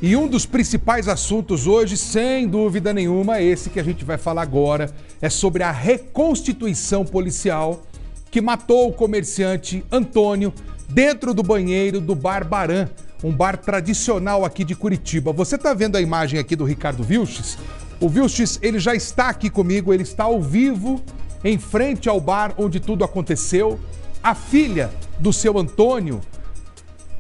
E um dos principais assuntos hoje, sem dúvida nenhuma, esse que a gente vai falar agora, é sobre a reconstituição policial que matou o comerciante Antônio dentro do banheiro do Bar Baran, um bar tradicional aqui de Curitiba. Você está vendo a imagem aqui do Ricardo Vilches? O Vilches, ele já está aqui comigo, ele está ao vivo, em frente ao bar onde tudo aconteceu. A filha do seu Antônio,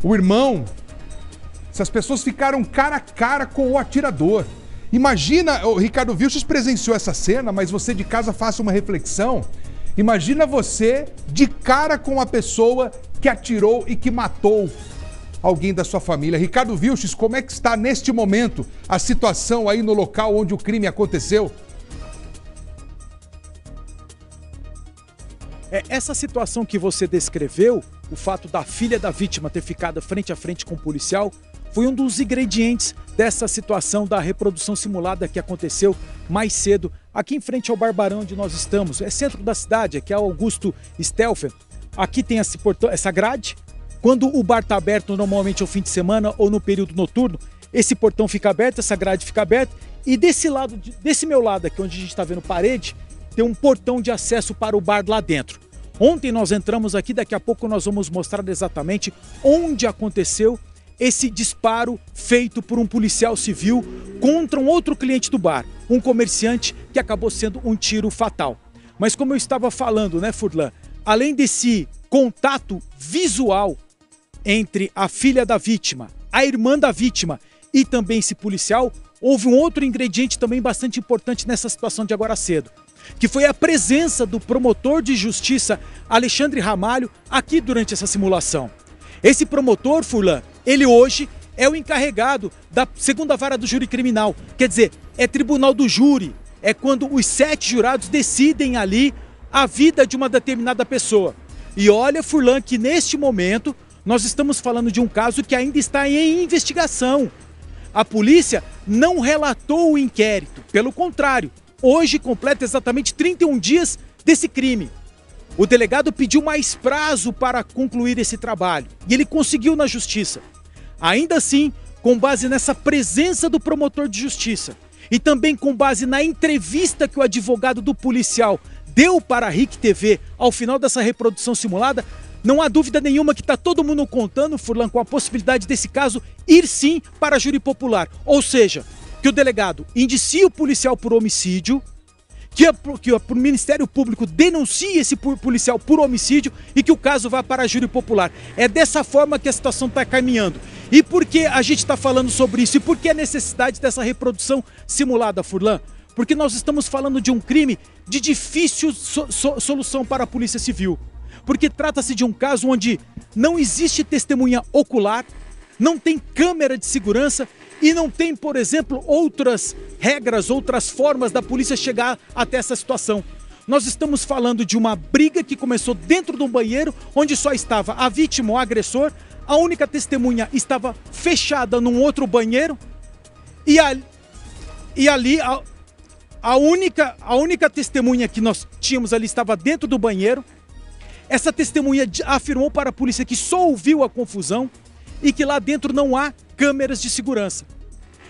o irmão, essas pessoas ficaram cara a cara com o atirador. Imagina, o Ricardo Vilches presenciou essa cena, mas você de casa faça uma reflexão. Imagina você de cara com a pessoa que atirou e que matou alguém da sua família. Ricardo Vilches, como é que está neste momento a situação aí no local onde o crime aconteceu? Essa situação que você descreveu, o fato da filha da vítima ter ficado frente a frente com o policial, foi um dos ingredientes dessa situação da reprodução simulada que aconteceu mais cedo aqui em frente ao Bar Baran onde nós estamos. É centro da cidade, aqui é o Augusto Stelfer. Aqui tem essa grade. Quando o bar está aberto, normalmente ao fim de semana ou no período noturno, esse portão fica aberto, essa grade fica aberta. E desse meu lado aqui, onde a gente está vendo parede, tem um portão de acesso para o bar lá dentro. Ontem nós entramos aqui, daqui a pouco nós vamos mostrar exatamente onde aconteceu esse disparo feito por um policial civil contra um outro cliente do bar, um comerciante que acabou sendo um tiro fatal. Mas como eu estava falando, né, Furlan, além desse contato visual entre a filha da vítima, a irmã da vítima e também esse policial, houve um outro ingrediente também bastante importante nessa situação de agora cedo, que foi a presença do promotor de justiça Alexandre Ramalho aqui durante essa simulação. Esse promotor, Furlan, ele hoje é o encarregado da segunda vara do júri criminal, quer dizer, é tribunal do júri, é quando os 7 jurados decidem ali a vida de uma determinada pessoa. E olha, Furlan, que neste momento nós estamos falando de um caso que ainda está em investigação. A polícia não relatou o inquérito, pelo contrário, hoje completa exatamente 31 dias desse crime. O delegado pediu mais prazo para concluir esse trabalho e ele conseguiu na justiça. Ainda assim, com base nessa presença do promotor de justiça e também com base na entrevista que o advogado do policial deu para a RIC TV ao final dessa reprodução simulada, não há dúvida nenhuma que está todo mundo contando, Furlan, com a possibilidade desse caso ir sim para a júri popular. Ou seja, que o delegado indicie o policial por homicídio, que o Ministério Público denuncie esse policial por homicídio e que o caso vá para a júri popular. É dessa forma que a situação está caminhando. E por que a gente está falando sobre isso? E por que a necessidade dessa reprodução simulada, Furlan? Porque nós estamos falando de um crime de difícil solução para a Polícia Civil. Porque trata-se de um caso onde não existe testemunha ocular, não tem câmera de segurança e não tem, por exemplo, outras regras, outras formas da polícia chegar até essa situação. Nós estamos falando de uma briga que começou dentro de um banheiro, onde só estava a vítima, o agressor, a única testemunha estava fechada num outro banheiro e ali a única testemunha que nós tínhamos ali estava dentro do banheiro. Essa testemunha afirmou para a polícia que só ouviu a confusão e que lá dentro não há câmeras de segurança.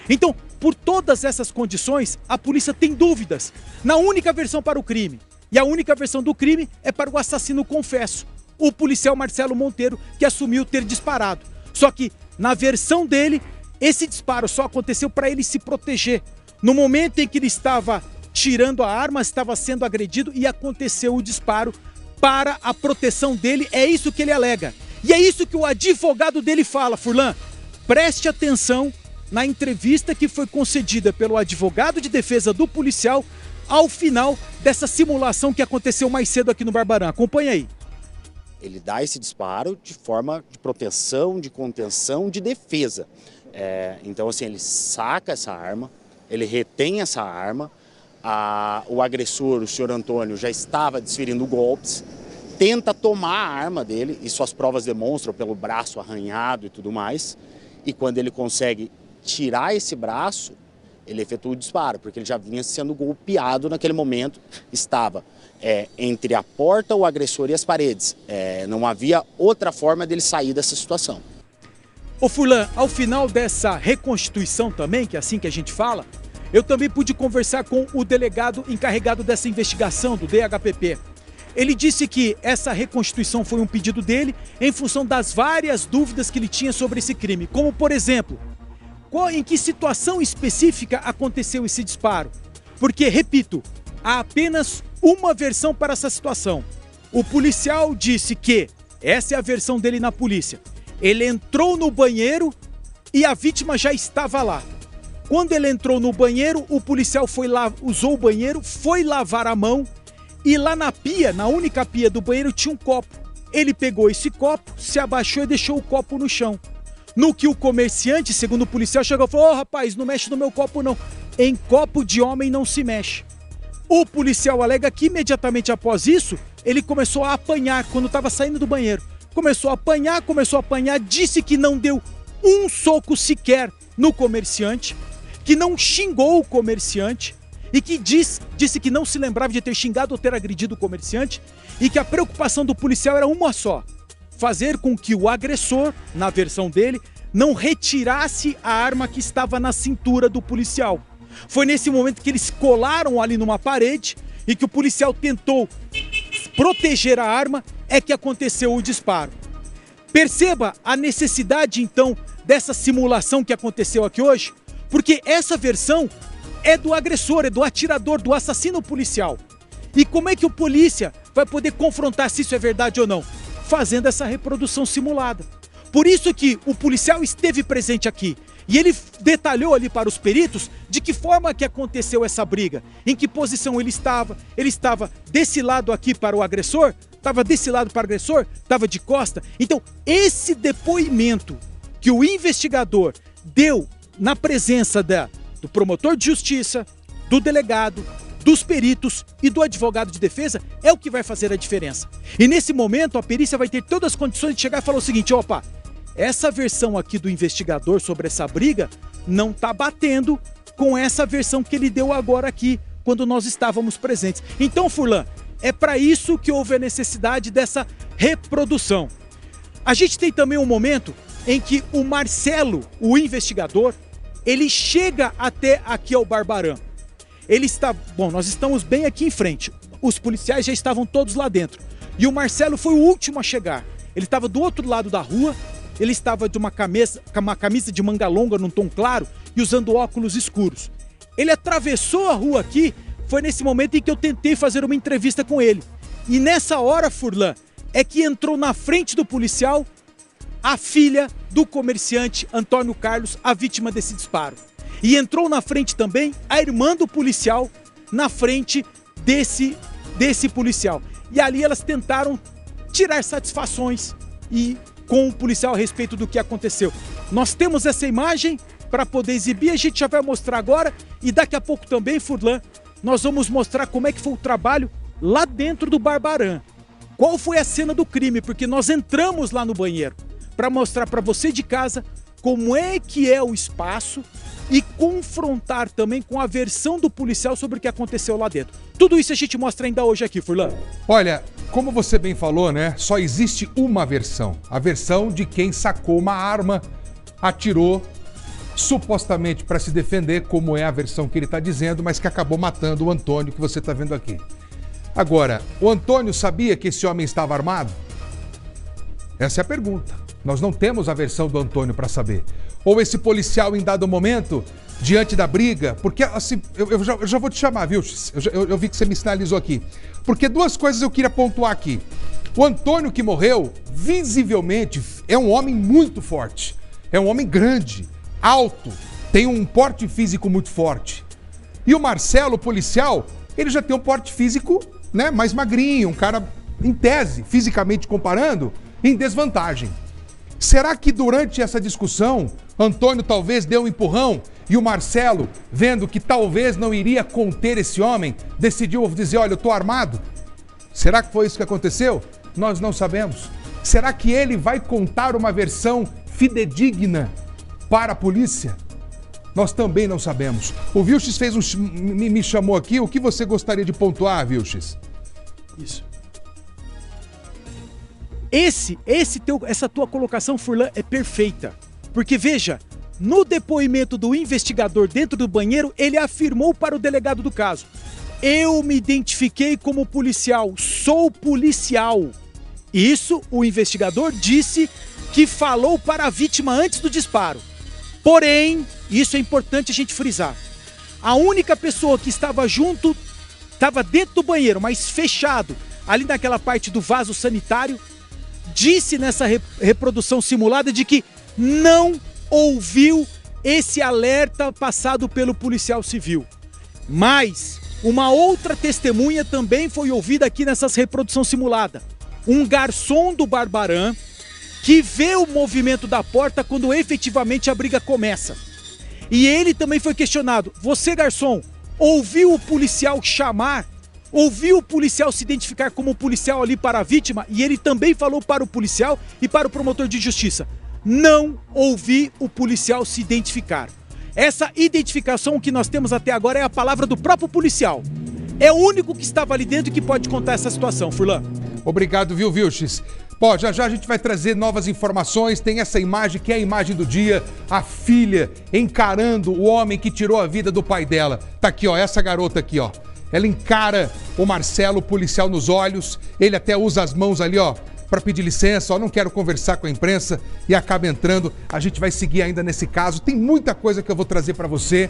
Então, por todas essas condições, a polícia tem dúvidas na única versão para o crime. E a única versão do crime é para o assassino confesso, o policial Marcelo Monteiro, que assumiu ter disparado. Só que, na versão dele, esse disparo só aconteceu para ele se proteger. No momento em que ele estava tirando a arma, estava sendo agredido e aconteceu o disparo para a proteção dele. É isso que ele alega. E é isso que o advogado dele fala, Furlan. Preste atenção na entrevista que foi concedida pelo advogado de defesa do policial ao final dessa simulação que aconteceu mais cedo aqui no Bar Baran. Acompanha aí. Ele dá esse disparo de forma de proteção, de contenção, de defesa. Então, assim, ele saca essa arma, ele retém essa arma, o agressor, o senhor Antônio, já estava desferindo golpes, tenta tomar a arma dele, e suas provas demonstram pelo braço arranhado e tudo mais, e quando ele consegue tirar esse braço, ele efetua o disparo, porque ele já vinha sendo golpeado naquele momento, estava entre a porta, o agressor e as paredes. Não havia outra forma dele sair dessa situação. Ô Furlan, ao final dessa reconstituição também, que é assim que a gente fala, eu também pude conversar com o delegado encarregado dessa investigação, do DHPP. Ele disse que essa reconstituição foi um pedido dele em função das várias dúvidas que ele tinha sobre esse crime. Como, por exemplo, em que situação específica aconteceu esse disparo? Porque, repito, há apenas uma versão para essa situação. O policial disse que, essa é a versão dele na polícia, ele entrou no banheiro e a vítima já estava lá. Quando ele entrou no banheiro, o policial foi lá, usou o banheiro, foi lavar a mão e lá na pia, na única pia do banheiro, tinha um copo. Ele pegou esse copo, se abaixou e deixou o copo no chão. No que o comerciante, segundo o policial, chegou e falou: "Ô rapaz, não mexe no meu copo não. Em copo de homem não se mexe." O policial alega que imediatamente após isso, ele começou a apanhar quando estava saindo do banheiro. Começou a apanhar, disse que não deu um soco sequer no comerciante, que não xingou o comerciante e que disse que não se lembrava de ter xingado ou ter agredido o comerciante e que a preocupação do policial era uma só: fazer com que o agressor, na versão dele, não retirasse a arma que estava na cintura do policial. Foi nesse momento que eles colaram ali numa parede e que o policial tentou proteger a arma, é que aconteceu o disparo. Perceba a necessidade, então, dessa simulação que aconteceu aqui hoje, porque essa versão é do agressor, é do atirador, do assassino policial. E como é que o polícia vai poder confrontar se isso é verdade ou não? Fazendo essa reprodução simulada. Por isso que o policial esteve presente aqui. E ele detalhou ali para os peritos de que forma que aconteceu essa briga, em que posição ele estava desse lado aqui para o agressor, estava desse lado para o agressor, estava de costa. Então, esse depoimento que o investigador deu na presença do promotor de justiça, do delegado, dos peritos e do advogado de defesa é o que vai fazer a diferença. E nesse momento a perícia vai ter todas as condições de chegar e falar o seguinte: opa, essa versão aqui do investigador sobre essa briga não está batendo com essa versão que ele deu agora aqui, quando nós estávamos presentes. Então, Furlan, é para isso que houve a necessidade dessa reprodução. A gente tem também um momento em que o Marcelo, o investigador, ele chega até aqui ao Barbarã. Ele está... Bom, nós estamos bem aqui em frente. Os policiais já estavam todos lá dentro. E o Marcelo foi o último a chegar. Ele estava do outro lado da rua. Ele estava de uma camisa de manga longa num tom claro e usando óculos escuros. Ele atravessou a rua aqui. Foi nesse momento em que eu tentei fazer uma entrevista com ele. E nessa hora, Furlan, é que entrou na frente do policial a filha do comerciante Antônio Carlos, a vítima desse disparo. E entrou na frente também a irmã do policial, na frente desse policial. E ali elas tentaram tirar satisfações com o policial a respeito do que aconteceu. Nós temos essa imagem para poder exibir, a gente já vai mostrar agora. E daqui a pouco também, Furlan, nós vamos mostrar como é que foi o trabalho lá dentro do Barbarã. Qual foi a cena do crime, porque nós entramos lá no banheiro para mostrar para você de casa como é que é o espaço e confrontar também com a versão do policial sobre o que aconteceu lá dentro. Tudo isso a gente mostra ainda hoje aqui, Furlan. Olha, como você bem falou, né? Só existe uma versão. A versão de quem sacou uma arma, atirou, supostamente para se defender, como é a versão que ele está dizendo, mas que acabou matando o Antônio, que você está vendo aqui. Agora, o Antônio sabia que esse homem estava armado? Essa é a pergunta. Nós não temos a versão do Antônio para saber. Ou esse policial, em dado momento, diante da briga, porque assim, eu já vou te chamar, viu? Eu vi que você me sinalizou aqui. Porque duas coisas eu queria pontuar aqui. O Antônio que morreu, visivelmente, é um homem muito forte. É um homem grande, alto, tem um porte físico muito forte. E o Marcelo, o policial, ele já tem um porte físico, né, mais magrinho, um cara, em tese, fisicamente comparando, em desvantagem. Será que durante essa discussão, Antônio talvez deu um empurrão e o Marcelo, vendo que talvez não iria conter esse homem, decidiu dizer: olha, eu tô armado? Será que foi isso que aconteceu? Nós não sabemos. Será que ele vai contar uma versão fidedigna para a polícia? Nós também não sabemos. O Vilches me chamou aqui. O que você gostaria de pontuar, Vilches? Isso. Essa tua colocação, Furlan, é perfeita. Porque veja, no depoimento do investigador dentro do banheiro, ele afirmou para o delegado do caso: eu me identifiquei como policial, sou policial. Isso o investigador disse que falou para a vítima antes do disparo. Porém, isso é importante a gente frisar, a única pessoa que estava junto, estava dentro do banheiro, mas fechado, ali naquela parte do vaso sanitário, disse nessa reprodução simulada de que não ouviu esse alerta passado pelo policial civil. Mas uma outra testemunha também foi ouvida aqui nessas reprodução simulada. Um garçom do Barbarã que vê o movimento da porta quando efetivamente a briga começa. E ele também foi questionado: você, garçom, ouviu o policial chamar? Ouviu o policial se identificar como policial ali para a vítima? E ele também falou para o policial e para o promotor de justiça: não ouvi o policial se identificar. Essa identificação que nós temos até agora é a palavra do próprio policial. É o único que estava ali dentro que pode contar essa situação, Furlan. Obrigado, viu, Vilches? Pô, já já a gente vai trazer novas informações. Tem essa imagem que é a imagem do dia, a filha encarando o homem que tirou a vida do pai dela. Tá aqui, ó, essa garota aqui, ó. Ela encara o Marcelo, o policial, nos olhos. Ele até usa as mãos ali, ó, para pedir licença, ó, não quero conversar com a imprensa, e acaba entrando. A gente vai seguir ainda nesse caso. Tem muita coisa que eu vou trazer para você.